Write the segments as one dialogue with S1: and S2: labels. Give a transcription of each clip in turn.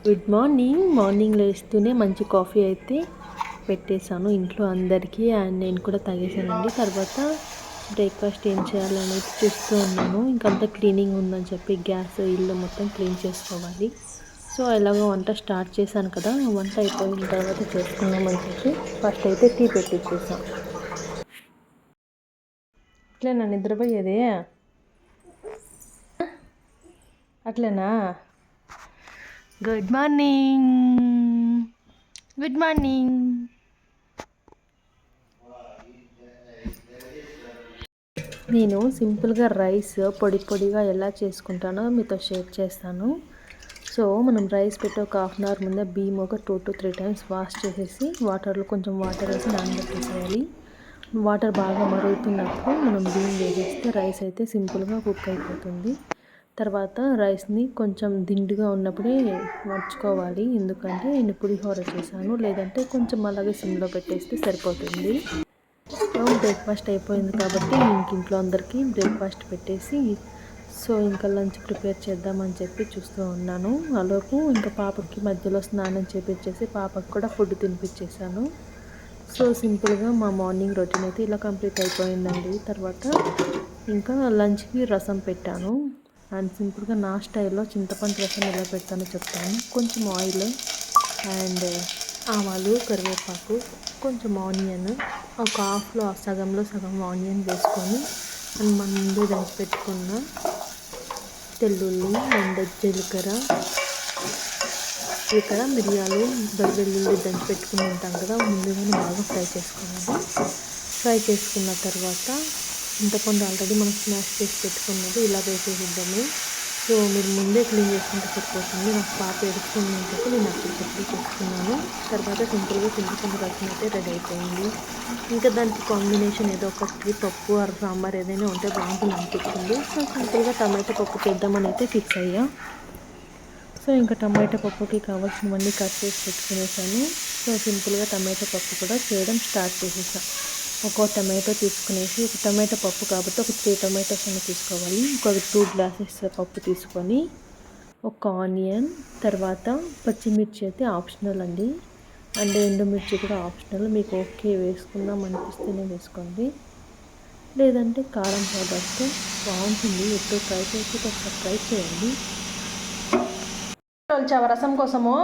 S1: Good morning. Morning లేస్తూనే మంచి coffee అయితే పెట్టేశాను ఇంట్లో అందరికీ, అండ్ నేను కూడా తాగేశానండి. తర్వాత బ్రేక్ఫాస్ట్ ఏం చేయాలనేది చూస్తూ ఉన్నాను. ఇంకంతా క్లీనింగ్ ఉందని చెప్పి గ్యాస్ ఇల్లు మొత్తం క్లీన్ చేసుకోవాలి. సో ఎలాగో వంట స్టార్ట్ చేశాను కదా, వంట అయిపోయిన తర్వాత చేసుకున్నామని చెప్పి ఫస్ట్ అయితే టీ పెట్టించేసాం. ఇట్లా నా నిద్రపోయేదే అట్లేనా? Good morning, good morning. నేను సింపుల్గా రైస్ పొడి పొడిగా ఎలా చేసుకుంటానో మీతో షేర్ చేస్తాను. సో మనం రైస్ పెట్టి ఒక హాఫ్ అన్ అవర్ ముందే బియ్యం ఒక 2 to 3 times వాష్ చేసేసి వాటర్లో కొంచెం వాటర్ వేసి నానబెట్టేసేయాలి. వాటర్ బాగా మరుగుతున్నప్పుడు మనం బియ్యం వేసేస్తే రైస్ అయితే సింపుల్గా కుక్ అయిపోతుంది. తర్వాత రైస్ని కొంచెం దిండుగా ఉన్నప్పుడే మర్చుకోవాలి, ఎందుకంటే నేను పులిహోర చేశాను. లేదంటే కొంచెం అలాగే సిమ్లో పెట్టేస్తే సరిపోతుంది. బ్రేక్ఫాస్ట్ అయిపోయింది కాబట్టి ఇంట్లో అందరికీ బ్రేక్ఫాస్ట్ పెట్టేసి సో ఇంకా లంచ్ ప్రిపేర్ చేద్దామని చెప్పి చూస్తూ ఉన్నాను. అలాగే ఇంకా పాపకి మధ్యలో స్నానం చేపించేసి పాపకి కూడా ఫుడ్ తినిపించేసాను. సో సింపుల్గా మా మార్నింగ్ రొటీన్ అయితే ఇలా కంప్లీట్ అయిపోయిందండి. తర్వాత ఇంకా లంచ్కి రసం పెట్టాను. అండ్ సింపుల్గా నా స్టైల్లో చింతపండు రసం ఎలా పెడతానో చెప్తాను. కొంచెం ఆయిల్ అండ్ ఆవాలు, కరివేపాకు, కొంచెం ఆనియన్, ఒక హాఫ్లో సగంలో సగం ఆనియన్ వేసుకొని అండ్ ముందు దంచి పెట్టుకున్న తెల్లుల్లి అండ్ జీలకర్ర, ఇక్కడ మిరియాలు, వెల్లుల్లి దంచి పెట్టుకుని ఉంటాం కదా, ముందుగానే బాగా ఫ్రై చేసుకోవాలి. ఫ్రై చేసుకున్న తర్వాత చింతపండు ఆల్రెడీ మనం స్మాష్ చేసి పెట్టుకున్నది ఇలా వేసేసిద్దాము. సో మీరు ముందే క్లీన్ చేసుకుంటే సరిపోతుంది. నాకు పాప ఎడుస్తుంది అని చెప్పి నేను అప్పటికప్పుడు చేసుకున్నాను. తర్వాత సింపుల్గా చింతపండు రసం అయితే రెడీ అయిపోయింది. ఇంకా దానికి కాంబినేషన్ ఏదో ఒకటి పప్పు ఆర్ సాంబార్ ఏదైనా ఉంటే బాగుంటుంది అనిపించింది. సో సింపుల్గా టమాటో పప్పు చేద్దామని అయితే ఫిక్స్ అయ్యా. సో ఇంకా టమాటో పప్పుకి కావాల్సినవన్నీ కట్ చేసి పెట్టుకునేసాను. సో సింపుల్గా టమాటో పప్పు కూడా చేయడం స్టార్ట్ చేసేసాను. ఒక టమాటో తీసుకునేసి, ఒక టమాటో పప్పు కాబట్టి ఒక 3 టమాటోస్ అని తీసుకోవాలి. ఒక 2 glasses పప్పు తీసుకొని ఒక ఆనియన్, తర్వాత పచ్చిమిర్చి అయితే ఆప్షనల్ అండి, అండ్ ఎండుమిర్చి కూడా ఆప్షనల్. మీకు ఓకే వేసుకుందాం అనిపిస్తేనే వేసుకోండి, లేదంటే కారం పౌడర్తో బాగుంటుంది. ఎప్పుడు ట్రై చేసి ఒకసారి ట్రై చేయండి. రసం కోసము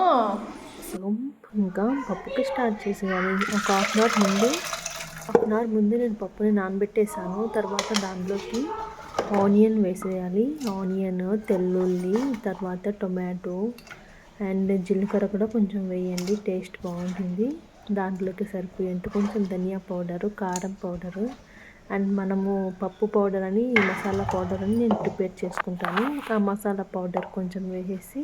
S1: ఇంకా పప్పుకి స్టార్ట్ చేసేయాలి. ఒక హాఫ్ అన్ అవర్ ముందే నేను పప్పుని నానబెట్టేసాను. తర్వాత దాంట్లోకి ఆనియన్ వేసేయాలి. ఆనియన్, తెల్లుల్లి, తర్వాత టొమాటో అండ్ జీలకర్ర కూడా కొంచెం వేయండి, టేస్ట్ బాగుంటుంది. దాంట్లోకి సరిపోయేంత కొంచెం ధనియా పౌడరు, కారం పౌడరు అండ్ మనము పప్పు పౌడర్ అని మసాలా పౌడర్ అని నేను ప్రిపేర్ చేసుకుంటాను. ఆ మసాలా పౌడర్ కొంచెం వేసేసి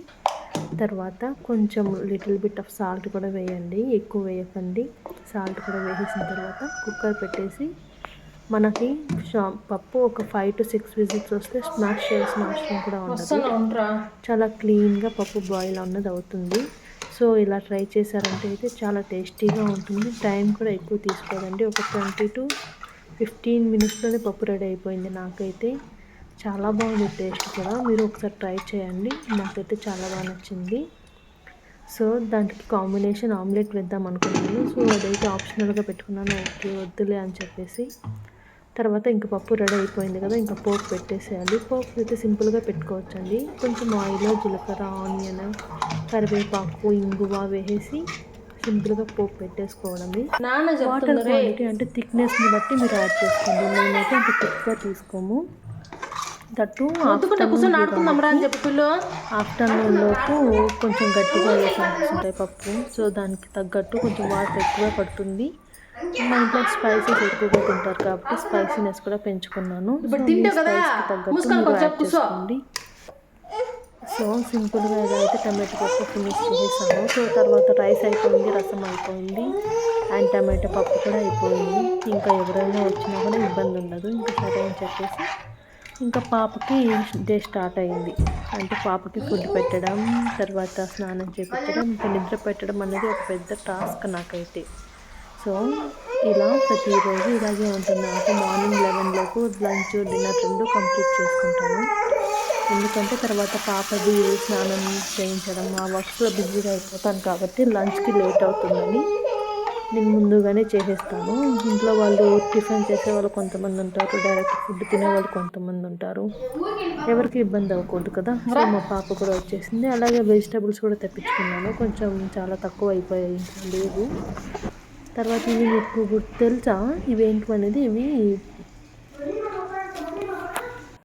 S1: తర్వాత కొంచెం లిటిల్ బిట్ ఆఫ్ సాల్ట్ కూడా వేయండి, ఎక్కువ వేయకండి. సాల్ట్ కూడా వేసేసిన తర్వాత కుక్కర్ పెట్టేసి మనకి పప్పు ఒక 5 to 6 విజిల్స్ వస్తే స్మాష్ చేయాల్సిన అవసరం కూడా ఉండదు. చాలా క్లీన్గా పప్పు బాయిల్ అన్నది అవుతుంది. సో ఇలా ట్రై చేశారంటే అయితే చాలా టేస్టీగా ఉంటుంది. టైం కూడా ఎక్కువ తీసుకోదండి, ఒక 20 to 15 minutesలోనే పప్పు రెడీ అయిపోయింది. నాకైతే చాలా బాగుంది, టేస్ట్ కూడా. మీరు ఒకసారి ట్రై చేయండి, నాకైతే చాలా బాగా నచ్చింది. సో దానికి కాంబినేషన్ ఆమ్లెట్ వేద్దాం అనుకున్నాను. సో అదైతే ఆప్షనల్గా పెట్టుకున్నాను, ఓకే వద్దులే అని చెప్పేసి. తర్వాత ఇంకా పప్పు రెడీ అయిపోయింది కదా, ఇంకా పోపు పెట్టేసేయాలి. పోపు అయితే సింపుల్గా పెట్టుకోవచ్చండి. కొంచెం ఆయిల్, జీలకర్ర, ఆనియన్, కరివేపాకు, ఇంగువ వేసేసి సింపుల్గా పోపు పెట్టేసుకోవడమే. వాటర్ క్వాంటిటీ అంటే థిక్నెస్ని బట్టి మీరు యాడ్ చేసుకోండి. మేమైతే ఇంత థిక్గా తీసుకోము. దట్టు ఆఫ్టర్నూన్ లోపు కొంచెం గట్టిగా వేసాల్సి ఉంటాయి పప్పు. సో దానికి తగ్గట్టు కొంచెం వాటర్ ఎక్కువ పడుతుంది. మా ఇంట్లో స్పైసెస్ ఎక్కువగా తింటారు కాబట్టి స్పైసీనెస్ కూడా పెంచుకున్నాను. స్పైస్కి తగ్గట్టు మీరు యాడ్ చేసుకోండి. సో సింపుల్గా ఇలా అయితే టమాటో పప్పు ఫినిష్ చేసేసాను. సో తర్వాత రైస్ అయిపోయింది, రసం అయిపోయింది అండ్ టమాటో పప్పు కూడా అయిపోయింది. ఇంకా ఎవరైనా వచ్చినా కూడా ఇబ్బంది ఉండదు. ఇంకా సరే అని చెప్పేసి ఇంకా పాపకి డే స్టార్ట్ అయింది. అంటే పాపకి ఫుడ్ పెట్టడం, తర్వాత స్నానం చేపించడం, ఇంకా నిద్ర పెట్టడం అనేది ఒక పెద్ద టాస్క్ నాకైతే. సో ఇలా ప్రతిరోజు ఇలాగే ఉంటుంది. నాకు మార్నింగ్ 11 లోపు లంచ్, డిన్నర్ 2 కంప్లీట్ చేసుకుంటాను. ఎందుకంటే తర్వాత పాపది స్నానం చేయించడం ఆ వర్క్స్లో బిజీగా అయిపోతాను కాబట్టి లంచ్కి లేట్ అవుతుందని నేను ముందుగానే చేసేస్తాను. ఇంట్లో వాళ్ళు టిఫిన్ చేసేవాళ్ళు కొంతమంది ఉంటారు, డైరెక్ట్ ఫుడ్ తినేవాళ్ళు కొంతమంది ఉంటారు. ఎవరికి ఇబ్బంది అవ్వకూడదు కదా. సో మా పాప కూడా వచ్చేసింది. అలాగే వెజిటబుల్స్ కూడా తెప్పించుకున్నాను, కొంచెం చాలా తక్కువ అయిపోయాయి, ఇంట్లో లేవు. తర్వాత ఇవి మీకు తెలుసా ఇవి ఏంటివనేది? ఇవి